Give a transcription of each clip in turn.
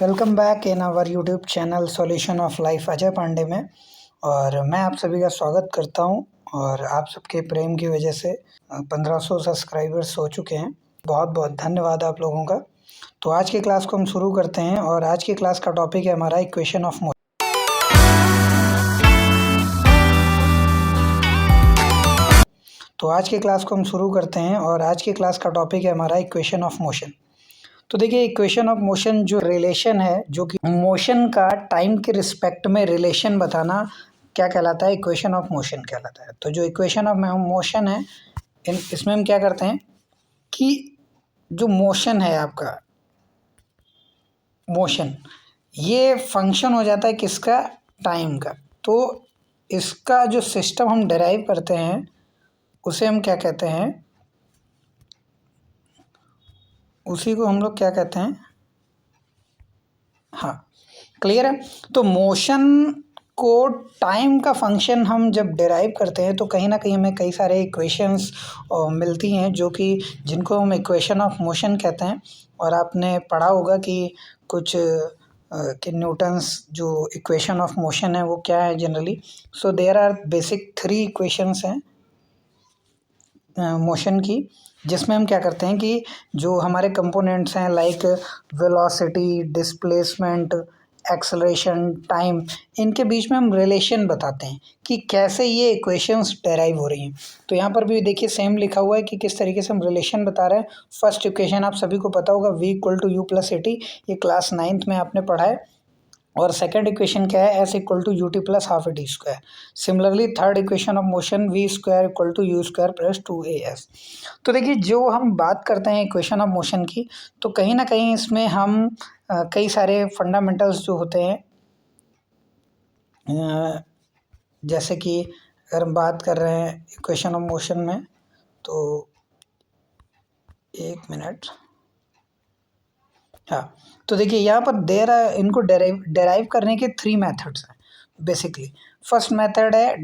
Welcome back in our YouTube channel solution of life Ajay Pandey में। और मैं आप सभी का स्वागत करता हूं। और आप सबके प्रेम की वजह से 1500 सब्सक्राइबर्स हो चुके हैं। बहुत बहुत धन्यवाद आप लोगों का। तो आज की क्लास को हम शुरू करते हैं और आज की क्लास का टॉपिक है हमारा इक्वेशन ऑफ मोशन। तो आज की क्लास को हम शुरू करते हैं और आज की क्लास का टॉपिक है हमारा इक्वेशन ऑफ मोशन। तो देखिए, इक्वेशन ऑफ मोशन जो रिलेशन है, जो कि मोशन का टाइम के रिस्पेक्ट में रिलेशन बताना, क्या कहलाता है? इक्वेशन ऑफ मोशन कहलाता है। तो जो इक्वेशन ऑफ मोशन है, इसमें हम क्या करते हैं कि जो मोशन है आपका, मोशन ये फंक्शन हो जाता है किसका? टाइम का। तो इसका जो सिस्टम हम डिराइव करते हैं उसे हम क्या कहते हैं? उसी को हम लोग क्या कहते हैं? हाँ, क्लियर है। तो मोशन को टाइम का फंक्शन हम जब डिराइव करते हैं तो कहीं ना कहीं हमें कई सारे इक्वेशंस मिलती हैं, जो कि जिनको हम इक्वेशन ऑफ मोशन कहते हैं। और आपने पढ़ा होगा कि कुछ कि न्यूटन्स जो इक्वेशन ऑफ मोशन है वो क्या है generally. So there are basic 3 equations हैं मोशन की, जिसमें हम क्या करते हैं कि जो हमारे कंपोनेंट्स हैं like velocity, displacement, acceleration, time, इनके बीच में हम रिलेशन बताते हैं कि कैसे ये इक्वेशंस डेराइव हो रही हैं। तो यहाँ पर भी देखिए सेम लिखा हुआ है कि किस तरीके से हम रिलेशन बता रहे हैं। फर्स्ट इक्वेशन आप सभी को पता होगा, v equal to u plus at, ये क्लास 9th में आपने पढ़ा है। और सेकंड इक्वेशन क्या है? s equal to u t plus half a t square. Similarly third equation of motion v square equal to u square plus 2as। तो देखिए, जो हम बात करते हैं इक्वेशन ऑफ मोशन की, तो कहीं ना कहीं इसमें हम कई सारे फंडामेंटल्स जो होते हैं, जैसे कि अगर हम बात कर रहे हैं इक्वेशन ऑफ मोशन में, तो एक मिनट। हाँ, तो देखिए यहाँ पर इनको डेराइव करने के 3 मेथड्स हैं बेसिकली। फर्स्ट मेथड है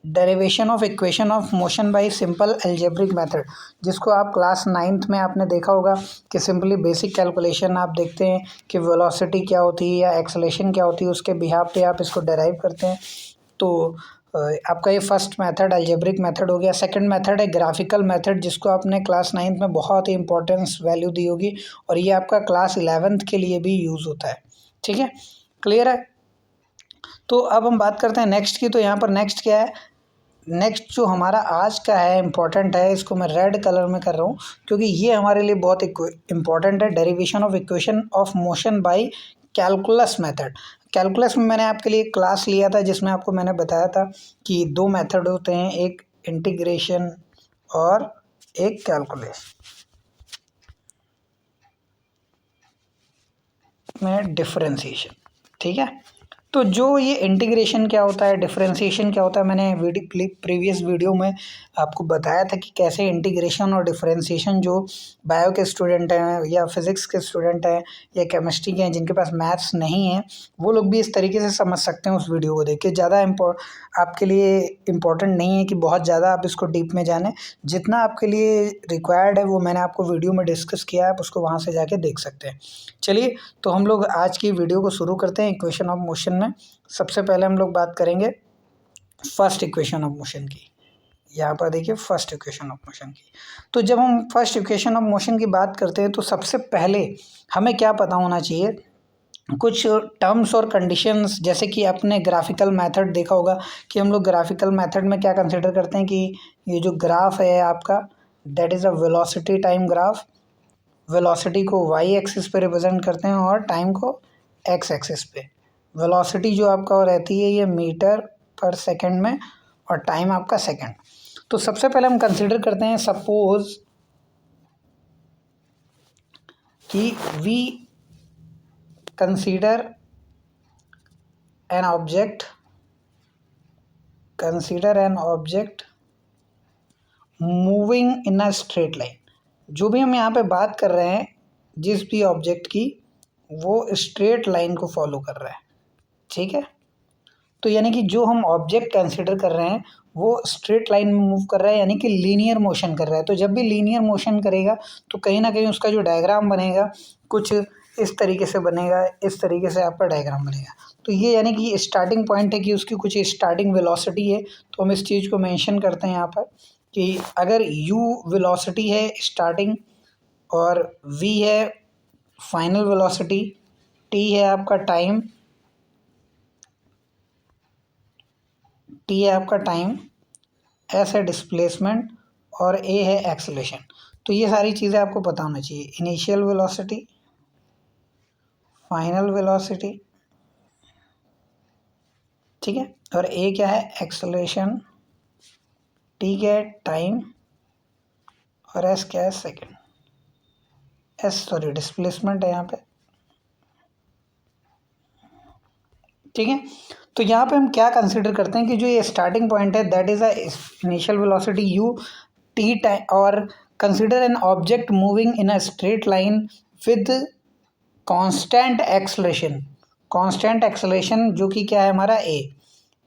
derivation of equation of motion bye simple algebraic method, जिसको आप क्लास 9th में आपने देखा होगा कि सिंपली बेसिक कैलकुलेशन आप देखते हैं कि वेलोसिटी क्या होती है या एक्सेलरेशन क्या होती है, उसके बिहाफ पे आप इसको डेराइव करते हैं। तो आपका ये फर्स्ट मेथड अलजेब्रिक मेथड हो गया। सेकंड मेथड है ग्राफिकल मेथड, जिसको आपने क्लास 9th में बहुत ही इंपॉर्टेंस वैल्यू दी होगी, और ये आपका क्लास 11th के लिए भी यूज़ होता है। ठीक है, क्लियर है। तो अब हम बात करते हैं नेक्स्ट की। तो यहाँ पर नेक्स्ट क्या है? नेक्स्ट जो हमारा आज का है, इम्पॉर्टेंट है, इसको मैं रेड कलर में कर रहा हूँ क्योंकि ये हमारे लिए बहुत इम्पॉर्टेंट है। Derivation of equation of motion by calculus method. Calculus में मैंने आपके लिए क्लास लिया था जिसमें आपको मैंने बताया था कि 2 मेथड होते हैं, एक इंटीग्रेशन और एक कैलकुलस में डिफरेंशिएशन। ठीक है, तो जो ये इंटीग्रेशन क्या होता है, डिफरेंशिएशन क्या होता है, मैंने प्रीवियस वीडियो में आपको बताया था कि कैसे इंटीग्रेशन और डिफरेंशिएशन जो बायो के स्टूडेंट हैं या फिज़िक्स के स्टूडेंट हैं या केमिस्ट्री के हैं, जिनके पास मैथ्स नहीं है, वो लोग भी इस तरीके से समझ सकते हैं उस वीडियो को देख के। ज़्यादा आपके लिए इम्पोर्टेंट नहीं है कि बहुत ज़्यादा आप इसको डीप में जानें। जितना आपके लिए रिक्वायर्ड है वो मैंने आपको वीडियो में डिस्कस किया है, आप उसको वहाँ से जाके देख सकते हैं। चलिए, तो हम लोग आज की वीडियो को शुरू करते हैं इक्वेशन ऑफ मोशन में। सबसे पहले हम लोग बात करेंगे फर्स्ट इक्वेशन ऑफ मोशन की। यहाँ पर देखिए फर्स्ट इक्वेशन ऑफ मोशन की। तो जब हम फर्स्ट इक्वेशन ऑफ मोशन की बात करते हैं तो सबसे पहले हमें क्या पता होना चाहिए? कुछ टर्म्स और कंडीशंस, जैसे कि आपने ग्राफिकल मेथड देखा होगा कि हम लोग ग्राफिकल मेथड में क्या कंसिडर करते हैं कि ये जो ग्राफ है आपका, that is a velocity time graph. Velocity को वाई एक्सिस पे रिप्रेजेंट करते हैं और टाइम को एक्स एक्सिस पे। वेलोसिटी जो आपका रहती है ये मीटर पर सेकंड में, और टाइम आपका सेकंड। तो सबसे पहले हम कंसीडर करते हैं, सपोज कि we consider an object moving in a straight line. जो भी हम यहाँ पे बात कर रहे हैं, जिस भी ऑब्जेक्ट की, वो स्ट्रेट लाइन को फॉलो कर रहा है। ठीक है, तो यानी कि जो हम ऑब्जेक्ट कंसीडर कर रहे हैं वो स्ट्रेट लाइन में मूव कर रहा है, यानी कि लीनियर मोशन कर रहा है। तो जब भी लीनियर मोशन करेगा तो कहीं ना कहीं उसका जो डायग्राम बनेगा कुछ इस तरीके से बनेगा, इस तरीके से आपका डायग्राम बनेगा। तो ये यानी कि स्टार्टिंग पॉइंट है कि उसकी कुछ स्टार्टिंग वेलोसिटी है, तो हम इस चीज़ को मेंशन करते हैं यहाँ पर कि अगर u वेलोसिटी है स्टार्टिंग और v है फाइनल वेलोसिटी, t है आपका टाइम, s है डिस्प्लेसमेंट और a है एक्सेलरेशन। तो ये सारी चीज़ें आपको पता होना चाहिए, इनिशियल वेलोसिटी, फाइनल वेलोसिटी, ठीक है, और a क्या है एक्सेलरेशन, t क्या है टाइम और s क्या है सेकेंड, डिस्प्लेसमेंट है यहाँ पे, ठीक है। तो यहाँ पे हम क्या कंसिडर करते हैं कि जो ये स्टार्टिंग पॉइंट है that is a initial velocity u t time, और consider an object moving in a straight line with constant acceleration, constant acceleration जो कि क्या है हमारा a।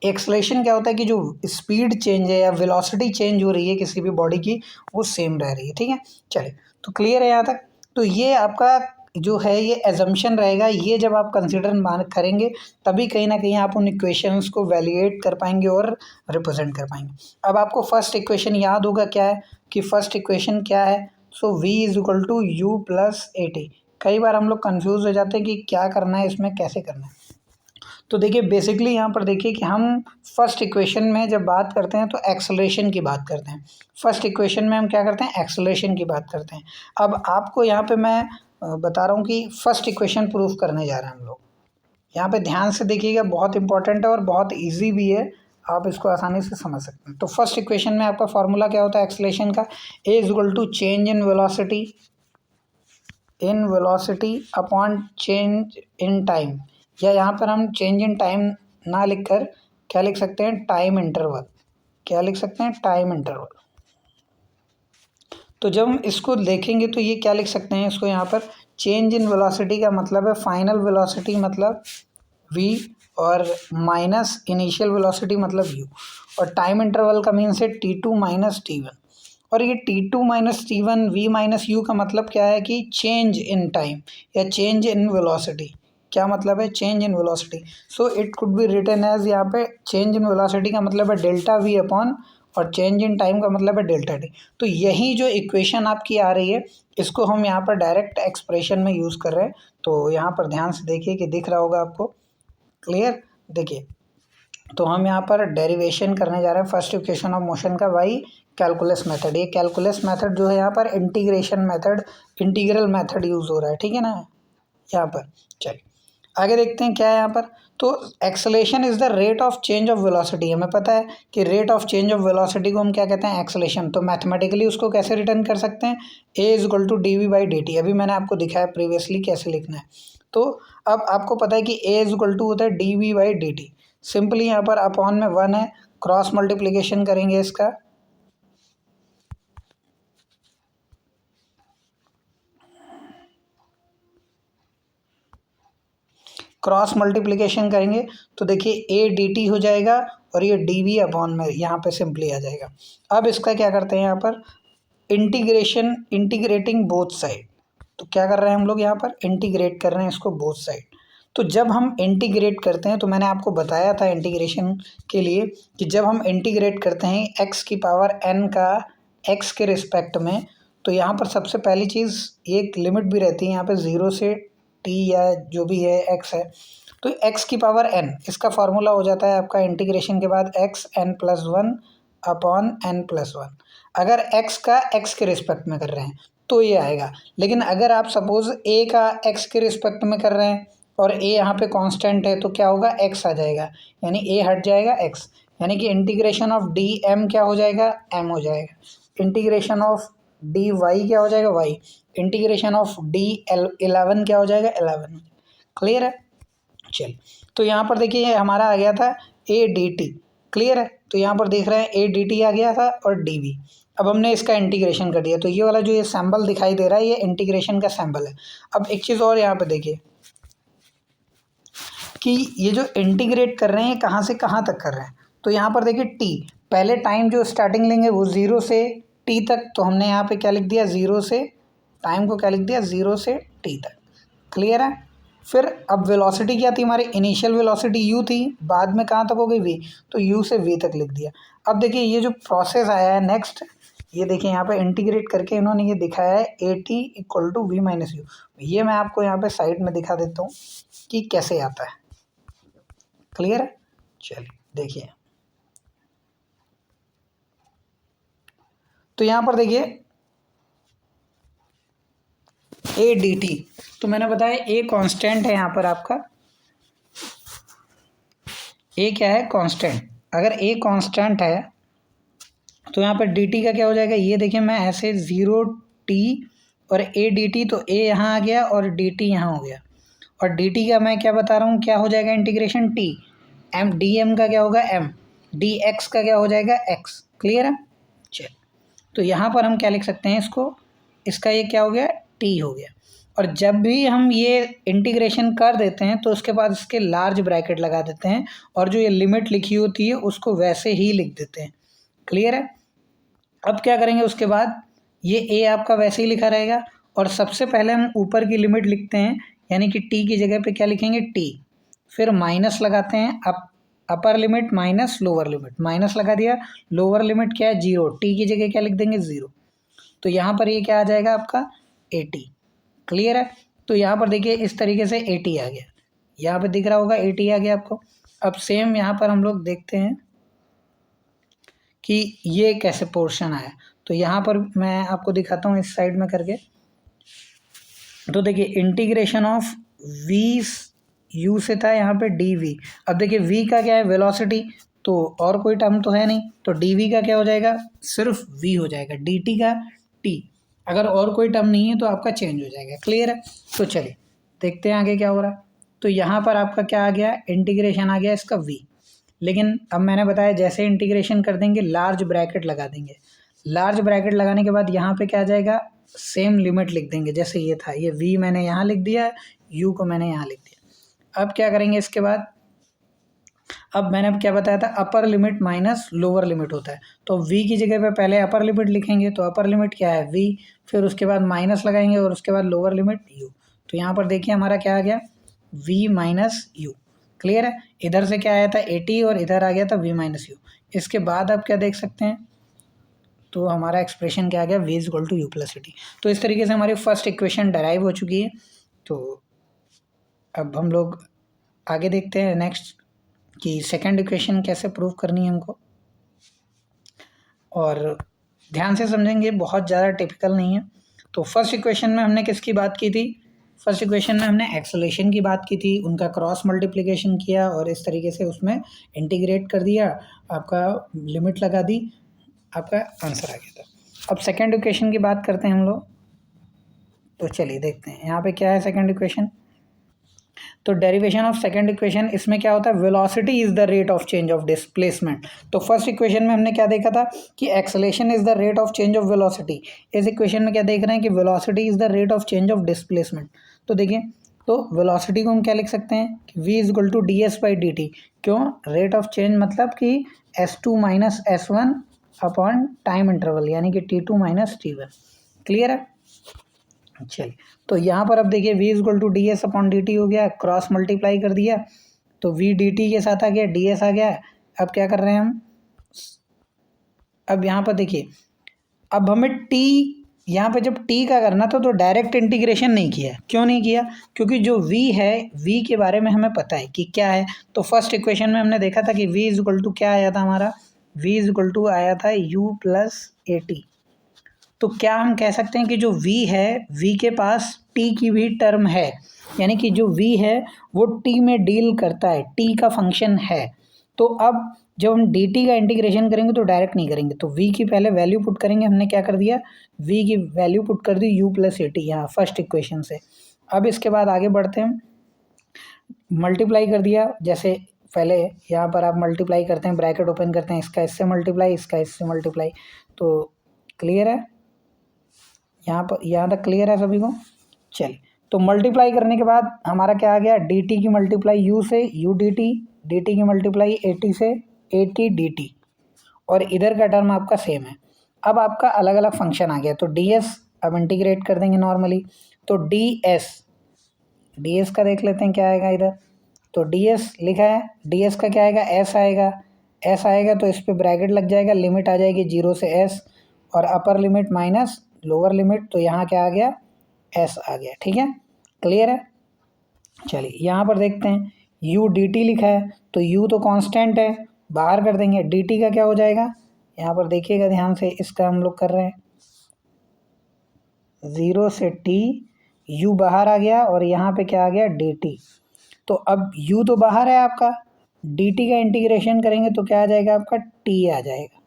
एक्सेलरेशन क्या होता है कि जो स्पीड चेंज है या वेलोसिटी चेंज हो रही है किसी भी बॉडी की वो सेम रह रही है, ठीक है। चलिए, तो क्लियर है यहाँ तक। तो ये आपका जो है ये एजम्पशन रहेगा, ये जब आप कंसिडर मान करेंगे तभी कहीं ना कहीं आप उन इक्वेशंस को वैल्यूएट कर पाएंगे और रिप्रेजेंट कर पाएंगे। अब आपको फर्स्ट इक्वेशन याद होगा क्या है कि फर्स्ट इक्वेशन क्या है, so v is equal to u plus a t. कई बार हम लोग कंफ्यूज हो जाते हैं कि क्या करना है इसमें, कैसे करना है। तो देखिए बेसिकली यहाँ पर देखिए कि हम फर्स्ट इक्वेशन में जब बात करते हैं तो एक्सेलरेशन की बात करते हैं। फर्स्ट इक्वेशन में हम क्या करते हैं, एक्सेलरेशन की बात करते हैं। अब आपको यहाँ पे मैं बता रहा हूँ कि फर्स्ट इक्वेशन प्रूफ करने जा रहे हैं हम लोग। यहाँ पे ध्यान से देखिएगा, बहुत इंपॉर्टेंट है और बहुत ईजी भी है, आप इसको आसानी से समझ सकते हैं। तो फर्स्ट इक्वेशन में आपका फॉर्मूला क्या होता है एक्सेलरेशन का, A is equal to change in velocity upon change in time, या यहाँ पर हम चेंज इन टाइम ना लिखकर क्या लिख सकते हैं, टाइम इंटरवल। क्या लिख सकते हैं, टाइम इंटरवल। तो जब हम इसको देखेंगे तो ये क्या लिख सकते हैं इसको, यहाँ पर चेंज इन वेलोसिटी का मतलब है फाइनल वेलोसिटी मतलब v और माइनस इनिशियल वेलोसिटी मतलब u, और टाइम इंटरवल का मीन्स है t2 माइनस t1। और ये t2 minus t1 v minus u का मतलब क्या है कि चेंज इन टाइम या चेंज इन वेलोसिटी। क्या मतलब है, change in velocity. So it could be written as, यहाँ पे चेंज इन वेलोसिटी का मतलब है डेल्टा v अपॉन, और चेंज इन टाइम का मतलब है डेल्टा टी। तो यही जो इक्वेशन आपकी आ रही है इसको हम यहाँ पर डायरेक्ट एक्सप्रेशन में यूज़ कर रहे हैं। तो यहाँ पर ध्यान से देखिए कि दिख रहा होगा आपको, क्लियर। देखिए, तो हम यहाँ पर डेरिवेशन करने जा रहे हैं फर्स्ट इक्वेशन ऑफ मोशन का बाई कैलकुलस मेथड। ये कैलकुलस मेथड जो है यहाँ पर integration method, integral method use हो रहा है, ठीक है ना यहाँ पर। चलिए आगे देखते हैं क्या है यहाँ पर। तो acceleration is the rate of change of velocity. हमें पता है कि rate of change of velocity को हम क्या कहते हैं, एक्सेलेरेशन। तो मैथमेटिकली उसको कैसे रिटर्न कर सकते हैं, A is equal to D we by D T. अभी मैंने आपको दिखाया प्रीवियसली कैसे लिखना है। तो अब आपको पता है कि ए इज इक्वल टू होता है d we by D t. Simply यहाँ पर अपॉन में 1 है, क्रॉस मल्टीप्लीकेशन करेंगे इसका, क्रॉस मल्टीप्लिकेशन करेंगे तो देखिए ए डी टी हो जाएगा और ये डी वी अपॉन में यहाँ पे सिंपली आ जाएगा। अब इसका क्या करते हैं यहाँ पर, इंटीग्रेशन, इंटीग्रेटिंग बोथ साइड। तो क्या कर रहे हैं हम लोग यहाँ पर, इंटीग्रेट कर रहे हैं इसको बोथ साइड। तो जब हम इंटीग्रेट करते हैं तो मैंने आपको बताया था इंटीग्रेशन के लिए कि जब हम इंटीग्रेट करते हैं एक्स की पावर n का एक्स के रिस्पेक्ट में, तो यहाँ पर सबसे पहली चीज़ एक लिमिट भी रहती है यहाँ पे 0 से t या जो भी है x है। तो x की पावर n, इसका फार्मूला हो जाता है आपका इंटीग्रेशन के बाद x n plus 1 upon n plus 1। अगर x का x के रिस्पेक्ट में कर रहे हैं तो ये आएगा, लेकिन अगर आप सपोज a का x के रिस्पेक्ट में कर रहे हैं और a यहाँ पे कांस्टेंट है तो क्या होगा, x आ जाएगा, यानी a हट जाएगा x, यानी कि इंटीग्रेशन ऑफ डी एम क्या हो जाएगा, m हो जाएगा। इंटीग्रेशन ऑफ डी वाई क्या हो जाएगा, y। इंटीग्रेशन ऑफ डी 11 क्या हो जाएगा, 11। क्लियर है। चल, तो यहाँ पर देखिए हमारा आ गया था ए डी टी, क्लियर है। तो यहाँ पर देख रहे हैं ए डी टी आ गया था और डी वी। अब हमने इसका इंटीग्रेशन कर दिया, तो ये वाला जो ये सैम्बल दिखाई दे रहा है ये इंटीग्रेशन का सैम्बल है। अब एक चीज़ और यहाँ पे देखिए कि ये जो इंटीग्रेट कर रहे हैं कहाँ से कहाँ तक कर रहे हैं। तो यहाँ पर देखिए टी, पहले टाइम जो स्टार्टिंग लेंगे वो 0 से टी तक, तो हमने यहाँ पे क्या लिख दिया, 0 से टाइम को क्या लिख दिया, 0 से टी तक। क्लियर है। फिर अब वेलोसिटी क्या थी हमारी, इनिशियल वेलोसिटी u थी, बाद में कहाँ तक हो गई v, तो u से v तक लिख दिया। अब देखिए ये जो प्रोसेस आया है नेक्स्ट, ये देखिए यहाँ पे इंटीग्रेट करके इन्होंने ये दिखाया है at equal to v minus u. ये मैं आपको यहाँ पे साइड में दिखा देता हूँ कि कैसे आता है। क्लियर है, चलिए देखिए। तो यहाँ पर देखिए ए डी टी, तो मैंने बताया ए कांस्टेंट है यहाँ पर आपका, ए क्या है, कांस्टेंट। अगर ए कांस्टेंट है तो यहाँ पर डी टी का क्या हो जाएगा, ये देखिए मैं ऐसे 0t और ए डी टी, तो ए यहाँ आ गया और डी टी यहाँ हो गया, और डी टी का मैं क्या बता रहा हूँ, क्या हो जाएगा integration t, m d m का क्या होगा एम, डी एक्स का क्या हो जाएगा एक्स। क्लियर है, चल। तो यहाँ पर हम क्या लिख सकते हैं इसको, इसका ये क्या हो गया टी हो गया। और जब भी हम ये इंटीग्रेशन कर देते हैं तो उसके बाद इसके लार्ज ब्रैकेट लगा देते हैं, और जो ये लिमिट लिखी होती है उसको वैसे ही लिख देते हैं। क्लियर है। अब क्या करेंगे उसके बाद, ये ए आपका वैसे ही लिखा रहेगा, और सबसे पहले हम ऊपर की लिमिट लिखते हैं, यानी कि टी की जगह पे क्या लिखेंगे टी, फिर माइनस लगाते हैं, upper limit minus lower limit, minus लगा दिया, लोअर लिमिट क्या है 0, टी की जगह क्या लिख देंगे 0, तो यहाँ पर ये क्या आ जाएगा आपका 80। क्लियर है। तो यहाँ पर देखिए इस तरीके से 80 आ गया, यहाँ पे दिख रहा होगा 80 आ गया आपको। अब सेम यहाँ पर हम लोग देखते हैं कि ये कैसे पोर्शन आया, तो यहाँ पर मैं आपको दिखाता हूँ इस साइड में करके। तो देखिए इंटीग्रेशन ऑफ v u से था यहाँ पे dv। अब देखिए v का क्या है वेलोसिटी, तो और कोई टर्म तो है नहीं, तो dv का क्या हो जाएगा, सिर्फ v हो जाएगा, dt का t, अगर और कोई टर्म नहीं है तो आपका चेंज हो जाएगा। क्लियर है। तो चलिए देखते हैं आगे क्या हो रहा है। तो यहाँ पर आपका क्या आ गया, इंटीग्रेशन आ गया इसका v, लेकिन अब मैंने बताया जैसे इंटीग्रेशन कर देंगे लार्ज ब्रैकेट लगा देंगे, लार्ज ब्रैकेट लगाने के बाद यहाँ पे क्या आ जाएगा, सेम लिमिट लिख देंगे, जैसे ये था, ये v मैंने यहाँ लिख दिया, u को मैंने यहाँ लिख दिया। अब क्या करेंगे इसके बाद, अब मैंने अब क्या बताया था, upper limit minus lower limit होता है, तो v की जगह पे पहले अपर लिमिट लिखेंगे, तो अपर लिमिट क्या है v, फिर उसके बाद माइनस लगाएंगे और उसके बाद लोअर लिमिट u। तो यहाँ पर देखिए हमारा क्या आ गया v माइनस यू। क्लियर है। इधर से क्या आया था 80 और इधर आ गया था v माइनस यू। इसके बाद आप क्या देख सकते हैं, तो हमारा एक्सप्रेशन क्या आ गया, v equal to u plus t. तो इस तरीके से हमारी फर्स्ट इक्वेशन डराइव हो चुकी है। तो अब हम लोग आगे देखते हैं नेक्स्ट कि सेकंड इक्वेशन कैसे प्रूव करनी है हमको, और ध्यान से समझेंगे, बहुत ज़्यादा टिपिकल नहीं है। तो फर्स्ट इक्वेशन में हमने किसकी बात की थी, फर्स्ट इक्वेशन में हमने एक्सेलेरेशन की बात की थी, उनका क्रॉस मल्टीप्लिकेशन किया और इस तरीके से उसमें इंटीग्रेट कर दिया, आपका लिमिट लगा दी, आपका आंसर आ गया था। अब सेकंड इक्वेशन की बात करते हैं हम लोग। तो चलिए देखते हैं यहाँ पे क्या है सेकंड इक्वेशन। तो डेरिवेशन ऑफ सेकंड इक्वेशन, इसमें क्या होता है, velocity is the rate of change of displacement. तो फर्स्ट इक्वेशन में हमने क्या देखा था कि acceleration is the rate of change of velocity, इस इक्वेशन में क्या देख रहे हैं कि velocity is the rate of change of displacement. तो देखिए, तो वेलोसिटी को हम क्या लिख सकते हैं कि v is equal to d s by D t. क्यों, रेट ऑफ चेंज मतलब कि s2 minus s1 upon time interval, यानी कि t2 माइनस t1। क्लियर है। चलिए, तो यहाँ पर अब देखिए v equal to d s upon d t हो गया, क्रॉस मल्टीप्लाई कर दिया, तो v डी टी के साथ आ गया, डी एस आ गया। अब क्या कर रहे हैं हम, अब यहाँ पर देखिए, अब हमें t, यहाँ पे जब t का करना था तो डायरेक्ट इंटीग्रेशन नहीं किया। क्यों नहीं किया, क्योंकि जो v है, v के बारे में हमें पता है कि क्या है। तो फर्स्ट इक्वेशन में हमने देखा था कि v इज इक्वल टू क्या आया था हमारा, v इज इक्वल टू आया था u प्लस ए टी। तो क्या हम कह सकते हैं कि जो v है, v के पास t की भी टर्म है, यानी कि जो v है वो t में डील करता है, t का फंक्शन है। तो अब जब हम dt का इंटीग्रेशन करेंगे तो डायरेक्ट नहीं करेंगे, तो v की पहले वैल्यू पुट करेंगे। हमने क्या कर दिया, v की वैल्यू पुट कर दी u प्लस ए टी यहाँ फर्स्ट इक्वेशन से। अब इसके बाद आगे बढ़ते हैं, मल्टीप्लाई कर दिया, जैसे पहले यहाँ पर आप मल्टीप्लाई करते हैं, ब्रैकेट ओपन करते हैं, इसका इससे मल्टीप्लाई, इसका इससे मल्टीप्लाई। तो क्लियर है, यहाँ तक क्लियर है सभी को। चलिए, तो मल्टीप्लाई करने के बाद हमारा क्या आ गया, डी टी की मल्टीप्लाई u से u डी टी की मल्टीप्लाई ए टी से ए टी डी टी, और इधर का टर्म आपका सेम है। अब आपका अलग अलग फंक्शन आ गया, तो डी एस अब इंटीग्रेट कर देंगे नॉर्मली, तो डी एस डी एस का देख लेते हैं क्या आएगा इधर। तो डी एस लिखा है, डी एस का क्या आएगा, एस आएगा। एस आएगा तो इस पर ब्रैकेट लग जाएगा, लिमिट आ जाएगी 0 से एस, और upper limit minus lower limit, तो यहाँ क्या आ गया, एस आ गया। ठीक है, क्लियर है। चलिए यहाँ पर देखते हैं, यू डी टी लिखा है, तो यू तो कांस्टेंट है, बाहर कर देंगे, डी टी का क्या हो जाएगा, यहाँ पर देखिएगा ध्यान से, इसका हम लोग कर रहे हैं 0 से टी, यू बाहर आ गया और यहाँ पे क्या आ गया, डी टी। तो अब u तो बाहर है आपका, dt का इंटीग्रेशन करेंगे तो क्या आ जाएगा आपका, t आ जाएगा,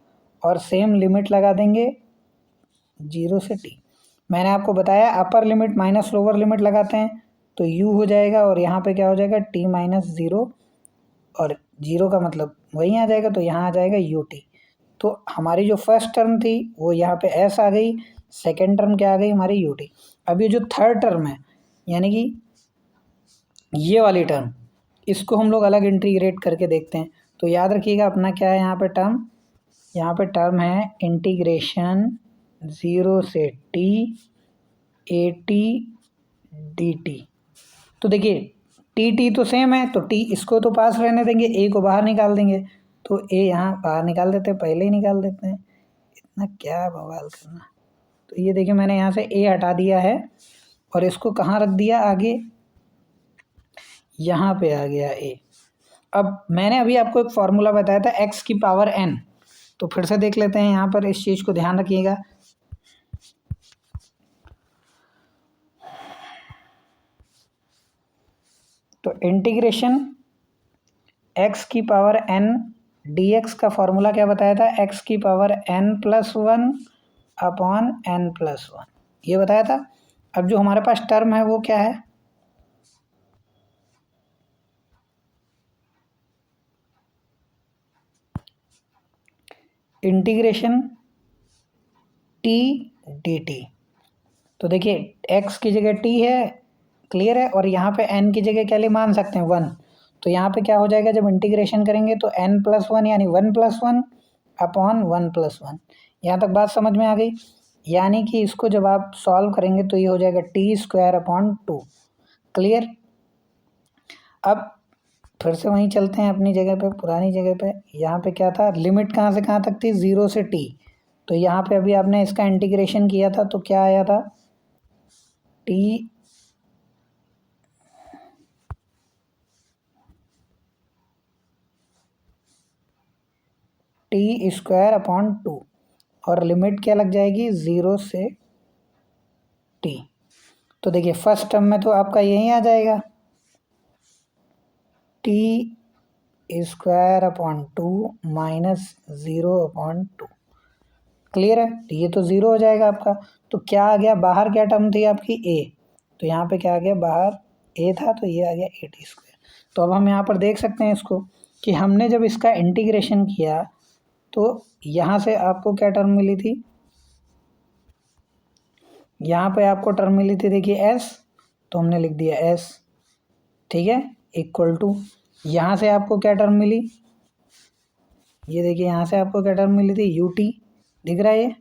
और सेम लिमिट लगा देंगे 0 से t। मैंने आपको बताया upper limit minus lower limit लगाते हैं तो u हो जाएगा, और यहाँ पे क्या हो जाएगा, t माइनस 0, और 0 का मतलब वहीं आ जाएगा, तो यहाँ आ जाएगा ut। तो हमारी जो फर्स्ट टर्म थी वो यहाँ पे s आ गई, सेकेंड टर्म क्या आ गई हमारी ut। अब ये जो थर्ड टर्म है, यानी कि ये वाली टर्म, इसको हम लोग अलग इंटीग्रेट करके देखते हैं। तो याद रखिएगा अपना क्या है यहाँ पे टर्म, यहाँ पे टर्म है इंटीग्रेशन 0 से t A T D T. तो देखिए टी टी तो सेम है, तो टी इसको तो पास रहने देंगे, ए को बाहर निकाल देंगे, तो ए यहाँ बाहर निकाल देते हैं, पहले ही निकाल देते हैं, इतना क्या बवाल करना। तो ये देखिए मैंने यहाँ से ए हटा दिया है और इसको कहाँ रख दिया, आगे यहाँ पे आ गया ए। अब मैंने अभी आपको एक फॉर्मूला बताया था x की पावर n, तो फिर से देख लेते हैं, यहाँ पर इस चीज़ को ध्यान रखिएगा। तो इंटीग्रेशन x की पावर n dx का फॉर्मूला क्या बताया था, x की पावर n+1 अपॉन n+1, ये बताया था। अब जो हमारे पास टर्म है वो क्या है, इंटीग्रेशन t dt। तो देखिए x की जगह t है, क्लियर है, और यहाँ पे n की जगह क्या ले मान सकते हैं, 1। तो यहाँ पे क्या हो जाएगा, जब इंटीग्रेशन करेंगे तो n+1 यानी 1+1 अपॉन 1+1। यहाँ तक बात समझ में आ गई। यानी कि इसको जब आप सॉल्व करेंगे तो ये हो जाएगा t² अपॉन 2, क्लियर। अब फिर से वहीं चलते हैं अपनी जगह पे, पुरानी जगह पे। यहाँ पे क्या था, लिमिट कहाँ से कहाँ तक थी, 0 से t। तो यहाँ पे अभी आपने इसका इंटीग्रेशन किया था तो क्या आया था, t² अपॉन 2, और लिमिट क्या लग जाएगी, 0 से t। तो देखिए फर्स्ट टर्म में तो आपका यही आ जाएगा t² upon 2 minus 0 upon 2, clear है। तो ये तो 0 हो जाएगा आपका। तो क्या आ गया बाहर, क्या टर्म थी आपकी, a, तो यहाँ पे क्या आ गया बाहर, a था, तो ये आ गया at²। तो अब हम यहाँ पर देख सकते हैं इसको कि हमने जब इसका इंटीग्रेशन किया तो यहाँ से आपको क्या टर्म मिली थी, यहाँ पे आपको टर्म मिली थी देखिए s, तो हमने लिख दिया s, ठीक है, इक्वल टू, यहाँ से आपको क्या टर्म मिली, ये देखिए यहाँ से आपको क्या टर्म मिली थी, ut, दिख रहा है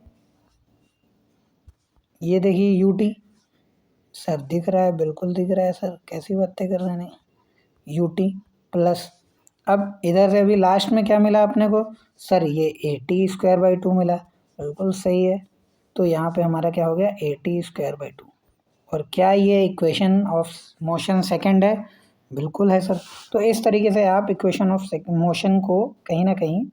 ये देखिए ut, सर दिख रहा है, बिल्कुल दिख रहा है सर, कैसी बातें कर रहे हैं, ut प्लस, अब इधर से अभी लास्ट में क्या मिला अपने को, सर ये at²/2 मिला, बिल्कुल सही है। तो यहाँ पे हमारा क्या हो गया, at²/2। और क्या ये इक्वेशन ऑफ मोशन सेकंड है, बिल्कुल है सर। तो इस तरीके से आप इक्वेशन ऑफ मोशन को कहीं ना कहीं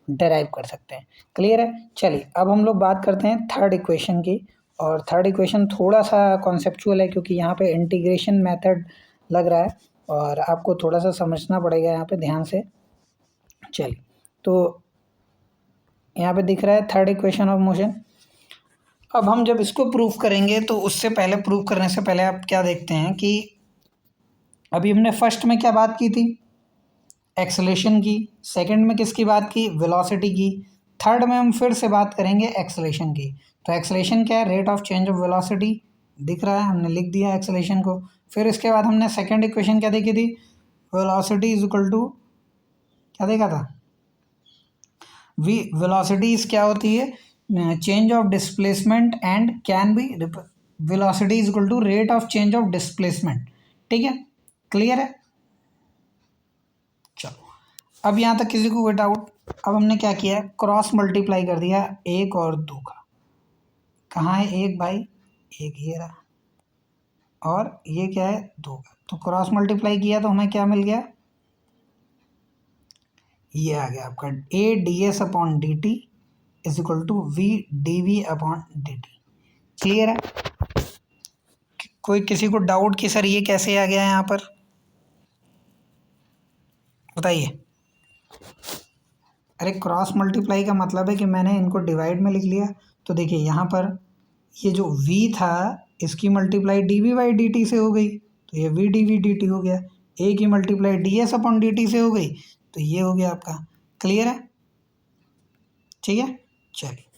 डेराइव कर सकते हैं, क्लियर है। चलिए अब हम लोग बात करते हैं थर्ड इक्वेशन की, और थर्ड इक्वेशन थोड़ा सा कॉन्सेप्चुअल है क्योंकि यहाँ पे इंटीग्रेशन मेथड लग रहा है और आपको थोड़ा सा समझना पड़ेगा यहाँ पे ध्यान से। चलिए तो यहाँ पे दिख रहा है थर्ड इक्वेशन ऑफ मोशन। अब हम जब इसको प्रूफ करेंगे तो उससे पहले, प्रूफ करने से पहले आप क्या देखते हैं कि अभी हमने फर्स्ट में क्या बात की थी, एक्सेलेरेशन की, सेकंड में किसकी बात की, वेलोसिटी की, थर्ड में हम फिर से बात करेंगे एक्सेलेरेशन की। तो एक्सेलेरेशन क्या है, rate of change of velocity, दिख रहा है, हमने लिख दिया एक्सेलेरेशन को। फिर इसके बाद हमने सेकंड इक्वेशन क्या देखी थी, वेलोसिटी इज इक्वल टू, क्या देखा था, वेलोसिटी क्या होती है, change of displacement and can be, velocity is equal to rate of change of displacement, ठीक है, क्लियर है। चलो, अब यहाँ तक किसी को कोई डाउट? अब हमने क्या किया, क्रॉस मल्टीप्लाई कर दिया 1 और 2 का। कहाँ है 1 भाई, 1 ये रहा, और ये क्या है 2 का। तो क्रॉस मल्टीप्लाई किया तो हमें क्या मिल गया, ये आ गया आपका a d s upon d t is equal to v d v upon d t. Clear है? कोई किसी को डाउट कि सर ये कैसे आ गया यहाँ पर, बताइए। अरे क्रॉस मल्टीप्लाई का मतलब है कि मैंने इनको डिवाइड में लिख लिया। तो देखिए यहाँ पर ये जो v था इसकी multiply d we by D t से हो गई, तो ये v d v d t हो गया। a की multiply d s upon d t से हो गई, तो ये हो गया आपका। क्लियर है? ठीक है, चलिए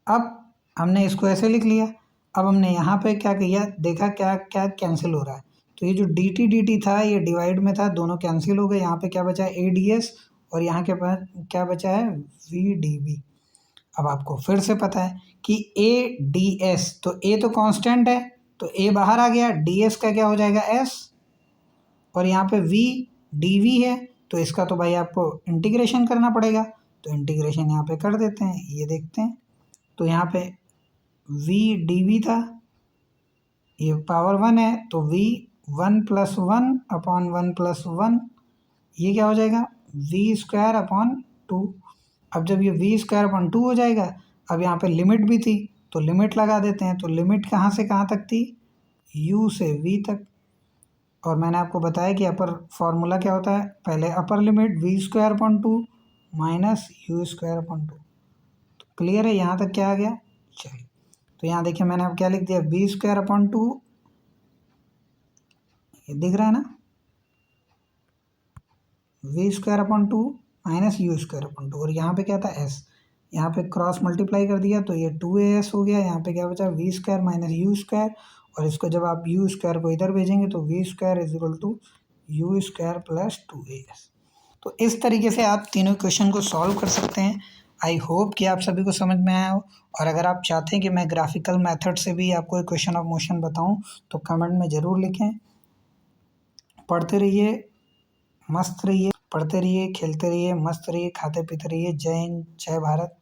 अब हमने इसको ऐसे लिख लिया। अब हमने यहाँ पे क्या किया, देखा क्या क्या कैंसिल हो रहा है। तो ये जो डी टी था ये डिवाइड में था, दोनों कैंसिल हो गए। यहाँ पे क्या बचा है, ए डी एस, और यहाँ के पास क्या बचा है, वी डी वी। अब आपको फिर से पता है कि ए डी एस, तो ए तो कांस्टेंट है, तो ए बाहर आ गया, डी एस का क्या हो जाएगा एस, और यहाँ पे वी डी वी है, तो इसका तो भाई आपको इंटीग्रेशन करना पड़ेगा। तो इंटीग्रेशन यहाँ पे कर देते हैं, ये देखते हैं। तो यहाँ पे वी डी वी था, ये पावर 1 है, तो वी 1 प्लस 1 अपॉन 1 प्लस 1, ये क्या हो जाएगा, वी स्क्वायर अपॉन 2। अब जब ये वी स्क्वायर अपॉन 2 हो जाएगा, अब यहाँ पे लिमिट भी थी, तो लिमिट लगा देते हैं। तो लिमिट कहाँ से कहाँ तक थी, u से v तक। और मैंने आपको बताया कि अपर फॉर्मूला क्या होता है, पहले upper limit v square upon 2 minus u square upon 2। तो क्लियर है यहाँ तक क्या आ गया? चलिए, तो यहाँ देखिए मैंने अब क्या लिख दिया, वी स्क्वायर अपॉन 2, ये दिख रहा है ना, v square upon 2 minus u square upon 2, और यहाँ पे क्या था एस, यहाँ पे क्रॉस मल्टीप्लाई कर दिया तो ये 2as हो गया। यहाँ पे क्या बचा, v square minus u square, और इसको जब आप यू स्क्वायर को इधर भेजेंगे तो v square is equal to u square plus 2as। तो इस तरीके से आप तीनों क्वेश्चन को सॉल्व कर सकते हैं। आई होप कि आप सभी को समझ में आया हो। और अगर आप चाहते हैं कि मैं ग्राफिकल मेथड से भी आपको क्वेश्चन ऑफ मोशन बताऊं तो कमेंट में ज़रूर लिखें। पढ़ते रहिए, मस्त रहिए, पढ़ते रहिए, खेलते रहिए, मस्त रहिए, खाते पीते रहिए। जय हिंद, जय भारत।